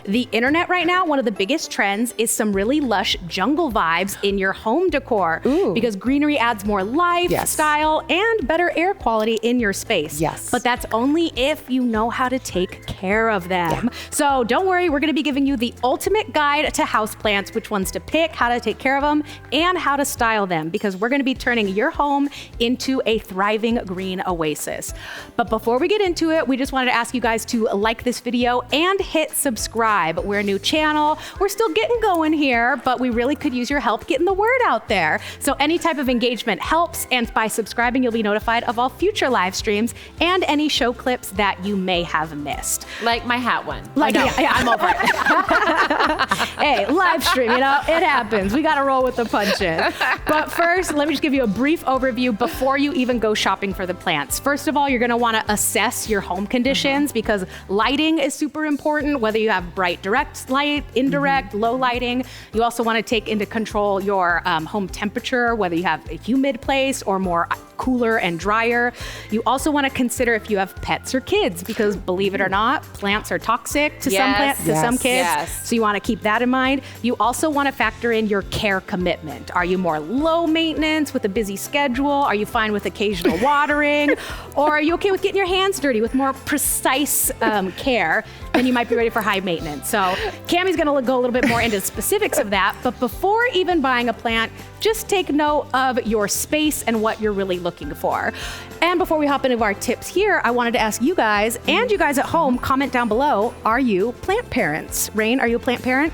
The internet right now, one of the biggest trends is some really lush jungle vibes in your home decor. Ooh. Because greenery adds more life, style, and better air quality in your space. Yes. But that's only if you know how to take care of them. Yeah. So don't worry, we're gonna be giving you the ultimate guide to houseplants, which ones to pick, how to take care of them, and how to style them, because we're gonna be turning your home into a thriving green oasis. But before we get into it, we just wanted to ask you guys to like this video and hit subscribe. We're a new channel. We're still getting going here, but we really could use your help getting the word out there. So any type of engagement helps, and by subscribing, you'll be notified of all future live streams and any show clips that you may have missed. Like my hat one. Like, yeah, I'm over it. Hey, live stream, it happens. We gotta roll with the punches. But first, let me just give you a brief overview before you even go shopping for the plants. First of all, you're gonna wanna assess your home conditions because lighting is super important, whether you have bright direct light, indirect, low lighting. You also wanna take into control your home temperature, whether you have a humid place or more cooler and drier. You also wanna consider if you have pets or kids, because believe it or not, plants are toxic to some plants, to some kids. So you wanna keep that in mind. You also wanna factor in your care commitment. Are you more low maintenance with a busy schedule? Are you fine with occasional watering? Or are you okay with getting your hands dirty with more precise care? Then you might be ready for high maintenance. So Cammie's gonna go a little bit more into specifics of that, but before even buying a plant, just take note of your space and what you're really looking for. And before we hop into our tips here, I wanted to ask you guys, and you guys at home, comment down below, are you plant parents? Rayne, are you a plant parent?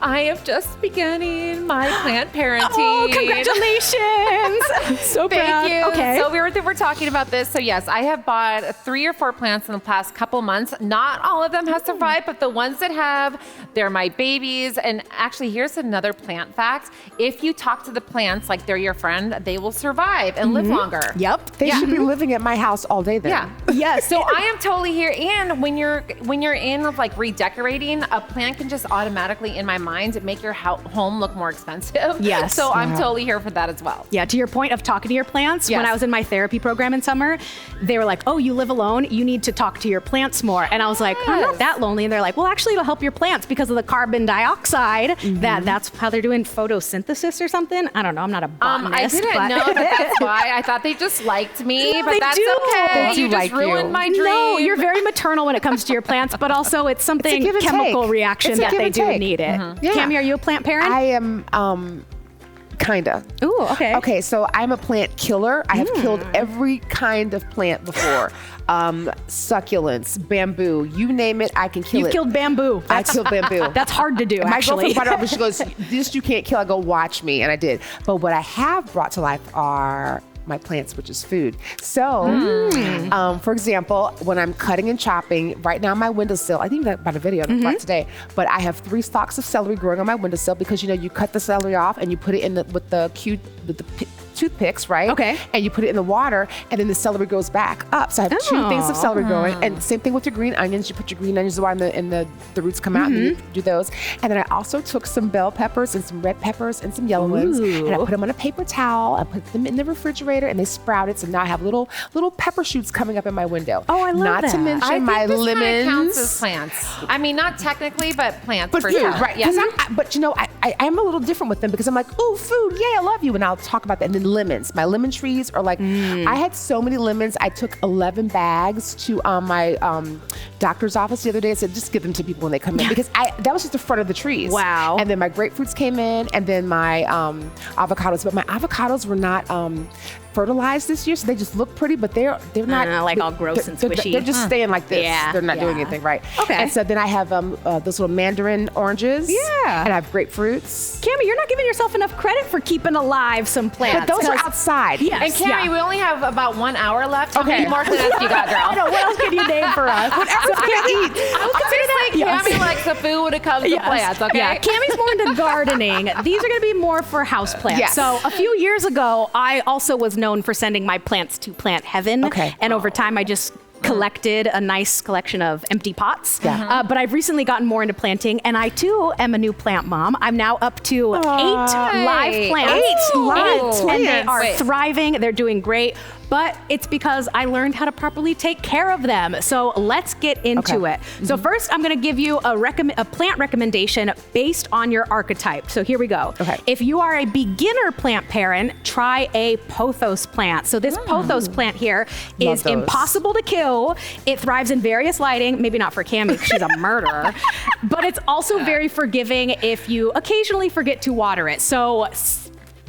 I am just beginning my plant parenting. Oh, congratulations. So proud. Thank you. Okay. So we're talking about this. So yes, I have bought 3 or 4 plants in the past couple months. Not all of them have survived, but the ones that have, they're my babies. And actually, here's another plant fact. If you talk to the plants like they're your friend, they will survive and live longer. Yep. They should be living at my house all day then. Yeah. Yes. So I am totally here. And when you're in like redecorating, a plant can just automatically in my mind make your home look more expensive. Yes. So I'm totally here for that as well. Yeah, to your point of talking to your plants, when I was in my therapy program in summer, they were like, oh, you live alone, you need to talk to your plants more. And I was like, I'm not that lonely. And they're like, well, actually it'll help your plants because of the carbon dioxide, that's how they're doing photosynthesis or something. I don't know, I'm not a botanist. I didn't know that's why. I thought they just liked me, No, but they that's do. okay. They do You just like ruined you. my dream. No, you're very maternal when it comes to your plants, but also it's something give and chemical take. reaction It's a that give they and do take. need it. Yeah. Cammie, are you a plant parent? I am, kinda. Ooh, okay. Okay, so I'm a plant killer. I have killed every kind of plant before. Succulents, bamboo, you name it, I can kill it. You've killed bamboo. I killed bamboo. That's hard to do, My actually. girlfriend brought it up and she goes, this you can't kill. I go, watch me, and I did. But what I have brought to life are my plants, which is food. So, for example, when I'm cutting and chopping, right now on my windowsill, I think about a video about today, but I have 3 stalks of celery growing on my windowsill because you cut the celery off and you put it in with the toothpicks, right? Okay. And you put it in the water, and then the celery goes back up. So I have 2 things of celery growing, and same thing with your green onions. You put your green onions in the water, and the roots come out, and you do those. And then I also took some bell peppers and some red peppers and some yellow ones, and I put them on a paper towel. I put them in the refrigerator, and they sprouted. So now I have little pepper shoots coming up in my window. Oh, I love Not that. to mention I my think this kinda lemons. counts as plants. I mean, not technically, but plants But for food, sure. right? Yeah. But I'm a little different with them because I'm like, oh, food, yay, I love you, and I'll talk about that. And then lemons, my lemon trees are like, I had so many lemons. I took 11 bags to my doctor's office the other day and said, just give them to people when they come in because that was just the front of the trees. Wow. And then my grapefruits came in, and then my avocados, but my avocados were not fertilized this year, so they just look pretty, but they're not like all gross and squishy. They're just staying like this. Yeah, They're not doing anything right. Okay. And so then I have those little mandarin oranges. Yeah. And I have grapefruits. Cammie, you're not giving yourself enough credit for keeping alive some plants. But those are outside. Yes. And Cammie, we only have about 1 hour left. How Okay. many more plants you got, girl? I know, what else can you name for us? Whatever I can eat. I was gonna say Cammie likes the food when it comes to plants, okay? Yeah, Cammie's more into gardening. These are going to be more for house plants. Yes. So a few years ago, I also was known for sending my plants to Plant Heaven. Okay. And over time, I just collected a nice collection of empty pots. Yeah. But I've recently gotten more into planting, and I too am a new plant mom. I'm now up to 8 live plants. 8 live And they plants. are Wait. thriving. They're doing great. But it's because I learned how to properly take care of them. So let's get into it. So first, I'm going to give you a plant recommendation based on your archetype. So here we go. Okay. If you are a beginner plant parent, try a pothos plant. So this pothos plant here is those. impossible to kill. It thrives in various lighting. Maybe not for Cammie because she's a murderer. But it's also very forgiving if you occasionally forget to water it. So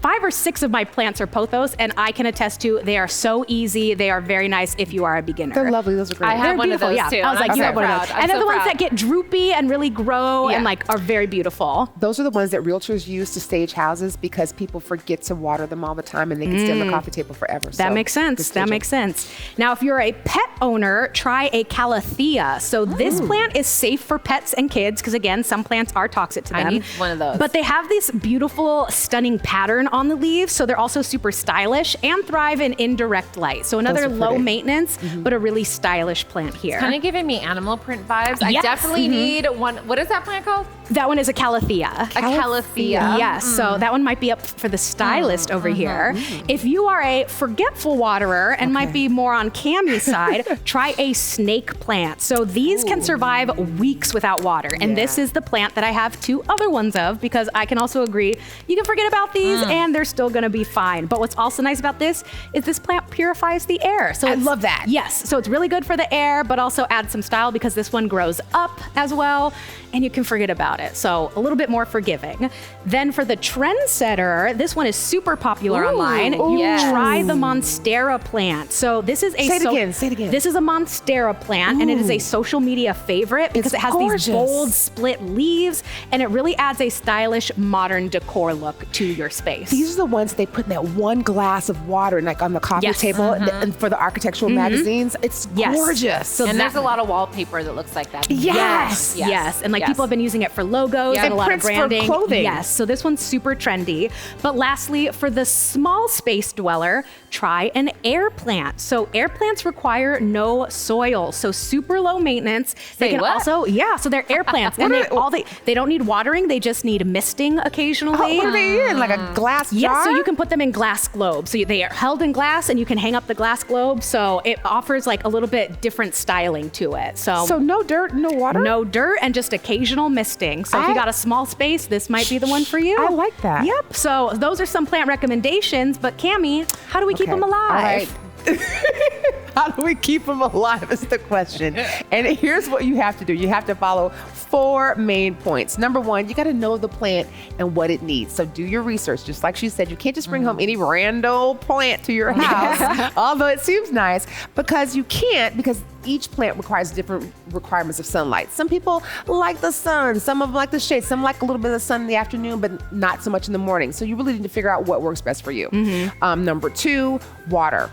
5 or 6 of my plants are pothos, and I can attest to they are so easy. They are very nice if you are a beginner. They're lovely. Those are great. I have They're one of beautiful, those yeah. too. I was like, I'm you so have one of those. proud. I'm And they're so the ones proud. that get droopy and really grow and Yeah. like are very beautiful. Those are the ones that realtors use to stage houses because people forget to water them all the time and they can stay on the coffee table forever. That makes sense. That makes sense. Now, if you're a pet owner, try a calathea. So this plant is safe for pets and kids because again, some plants are toxic to them. I need one of those. But they have this beautiful, stunning pattern on the leaves. So they're also super stylish and thrive in indirect light. So another are low pretty. maintenance, but a really stylish plant here. Kind of giving me animal print vibes. I Yes. definitely need one. What is that plant called? That one is a calathea. A calathea. Yes, so that one might be up for the stylist over here. If you are a forgetful waterer and might be more on Cammie's side, try a snake plant. So these can survive weeks without water. And this is the plant that I have 2 other ones of because I can also agree you can forget about these and they're still gonna be fine. But what's also nice about this is this plant purifies the air. So I it's- love that. Yes, so it's really good for the air, but also adds some style because this one grows up as well, and you can forget about it. So a little bit more forgiving. Then for the trendsetter, this one is super popular online. You yes. try the Monstera plant. So this is a Say it again, say it again. This is a Monstera plant, and it is a social media favorite because It's it has gorgeous. these bold split leaves, and it really adds a stylish modern decor look to your space. These are the ones they put in that one glass of water and like on the coffee Yes. table and for the architectural magazines. It's Yes. gorgeous. So And that- there's a lot of wallpaper that looks like that. Yes. Yes. And like Yes. people have been using it for logos Yeah. and a And lot of prints for branding. clothing. Yes. So this one's super trendy. But lastly, for the small space dweller, try an air plant. So air plants require no soil. So super low maintenance. They Say can what? also, so they're air plants. And they don't need watering. They just need misting occasionally. What are they in? Like a glass jar? Yes, so you can put them in glass globes. So they are held in glass and you can hang up the glass globe. So it offers like a little bit different styling to it. So no dirt, no water? No dirt and just occasional misting. So if you got a small space, this might be the one for you. I like that. Yep. So those are some plant recommendations. But Cammie, how do we keep Okay. them alive? All right. How do we keep them alive is the question. And here's what you have to do. You have to follow 4 main points. Number 1, you got to know the plant and what it needs. So do your research. Just like she said, you can't just bring home any rando plant to your house, although it seems nice, because you can't, because each plant requires different requirements of sunlight. Some people like the sun, some of them like the shade, some like a little bit of the sun in the afternoon, but not so much in the morning. So you really need to figure out what works best for you. Number 2, water.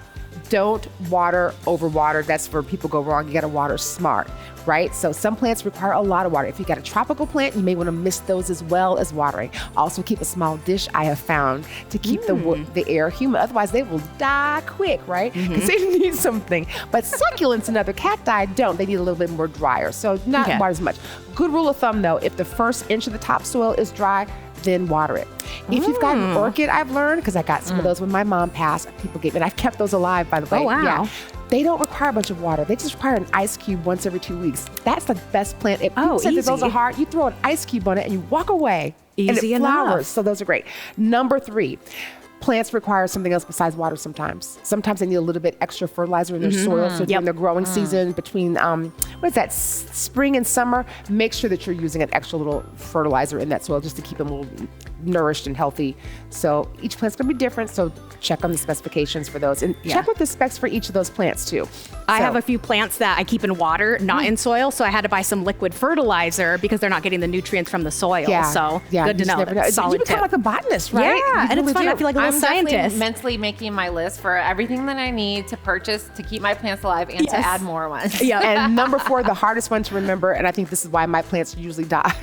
Don't water over water. That's where people go wrong. You got to water smart, right? So some plants require a lot of water. If you got a tropical plant, you may want to mist those as well as watering. Also keep a small dish, I have found, to keep the air humid. Otherwise they will die quick, right? Because they need something. But succulents and other cacti don't. They need a little bit more drier. So not water as much. Good rule of thumb though, if the first inch of the topsoil is dry, then water it. If you've got an orchid, I've learned, because I got some of those when my mom passed, people gave me, and I've kept those alive, by the way. Oh, wow. Yeah. They don't require a bunch of water. They just require an ice cube once every 2 weeks. That's the best plant. If people say that those easy. are hard, you throw an ice cube on it and you walk away. And Easy it enough. flowers. So those are great. Number 3. Plants require something else besides water sometimes. Sometimes they need a little bit extra fertilizer in their soil. So during the growing season between, spring and summer, make sure that you're using an extra little fertilizer in that soil just to keep them a little nourished and healthy. So each plant's gonna be different. So check on the specifications for those and check with the specs for each of those plants too. I So- have a few plants that I keep in water, not in soil. So I had to buy some liquid fertilizer because they're not getting the nutrients from the soil. So good you to just know. never That's a solid You become tip. like a botanist, right? Yeah, You and it's really fun. do. I feel like a little I'm scientist. definitely mentally making my list for everything that I need to purchase to keep my plants alive and to Yes. add more ones. Yeah. And number 4, the hardest one to remember, and I think this is why my plants usually die.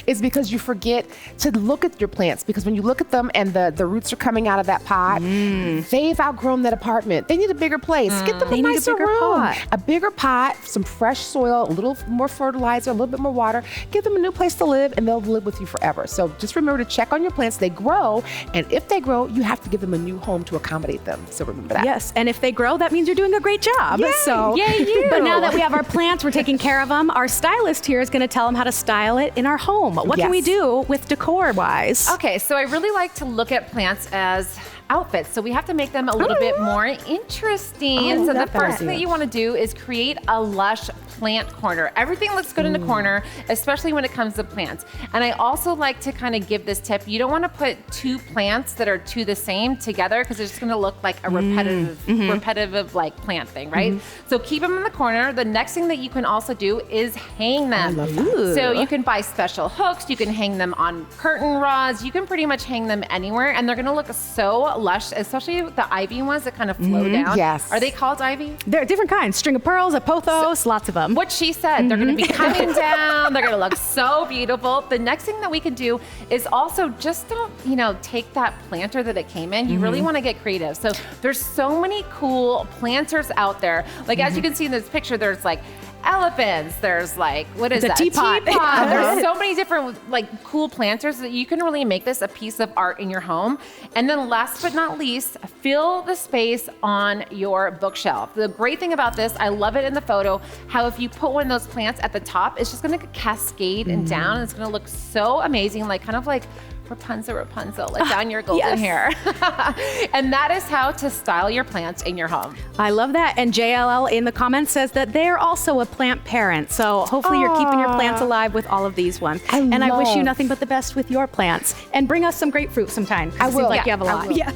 is because you forget to look at your plants, because when you look at them and the roots are coming out of that pot, they've outgrown that apartment. They need a bigger place. Get them a nicer room. A bigger pot, some fresh soil, a little more fertilizer, a little bit more water. Give them a new place to live, and they'll live with you forever. So just remember to check on your plants. They grow, and if they grow, you have to give them a new home to accommodate them. So remember that. Yes, and if they grow, that means you're doing a great job. Yay. So, Yay, you. But now that we have our plants, we're taking care of them. Our stylist here is going to tell them how to style it in our home. What can we do with decor-wise? Okay, so I really like to look at plants as outfits. So we have to make them a little bit more interesting. So the first thing that you want to do is create a lush plant corner. Everything looks good in the corner, especially when it comes to plants. And I also like to kind of give this tip. You don't want to put two plants that are two the same together, because it's just going to look like a repetitive like plant thing, right? So keep them in the corner. The next thing that you can also do is hang them. So you can buy special hooks. You can hang them on curtain rods. You can pretty much hang them anywhere, and they're going to look so lush, especially the ivy ones that kind of flow down. Yes. Are they called ivy? They're different kinds. String of pearls, a pothos, lots of them. What she said, they're going to be coming down. They're going to look so beautiful. The next thing that we can do is also just don't, take that planter that it came in. You really want to get creative. So there's so many cool planters out there. Like as you can see in this picture, there's like elephants. There's like, what is that? Teapot. There's so many different like cool planters that you can really make this a piece of art in your home. And then last but not least, fill the space on your bookshelf. The great thing about this, I love it in the photo, how if you put one of those plants at the top, it's just gonna cascade and down, and it's gonna look so amazing, like kind of like Rapunzel, let down your golden hair. And that is how to style your plants in your home. I love that. And JLL in the comments says that they're also a plant parent. So hopefully you're keeping your plants alive with all of these ones. I wish you nothing but the best with your plants. And bring us some grapefruit sometime. I will. Seems like you have a I lot. will. Yeah.